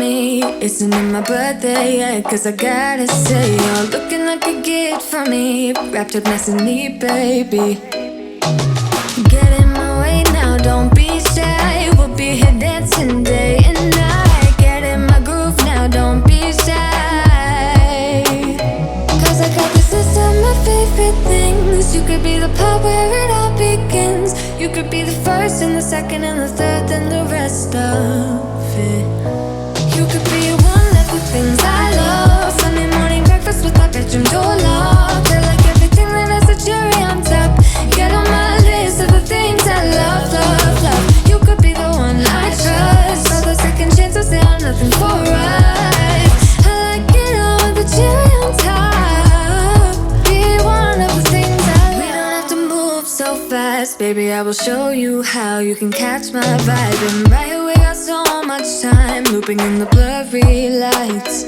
me. Isn't it my birthday yet? Cause I gotta say, you're looking like a gift for me, wrapped up nice and neat, baby. Get in my way now, don't be shy. We'll be here dancing day and night. Get in my groove now, don't be shy. Cause I got this list of my favorite things. You could be the part where it all begins. You could be the first and the second and the third and the rest of it. You could be one of the things I love. Sunday morning breakfast with our bedroom door locked. I like everything that has a cherry on top. Get on my list of the things I love, love, love. You could be the one I trust. All the second chances, they are nothing for us. I like it all with the cherry on top. Be one of the things I love. We don't have to move so fast, baby, I will show you how. You can catch my vibe. And right here we got so much time, looping in the blurry lights.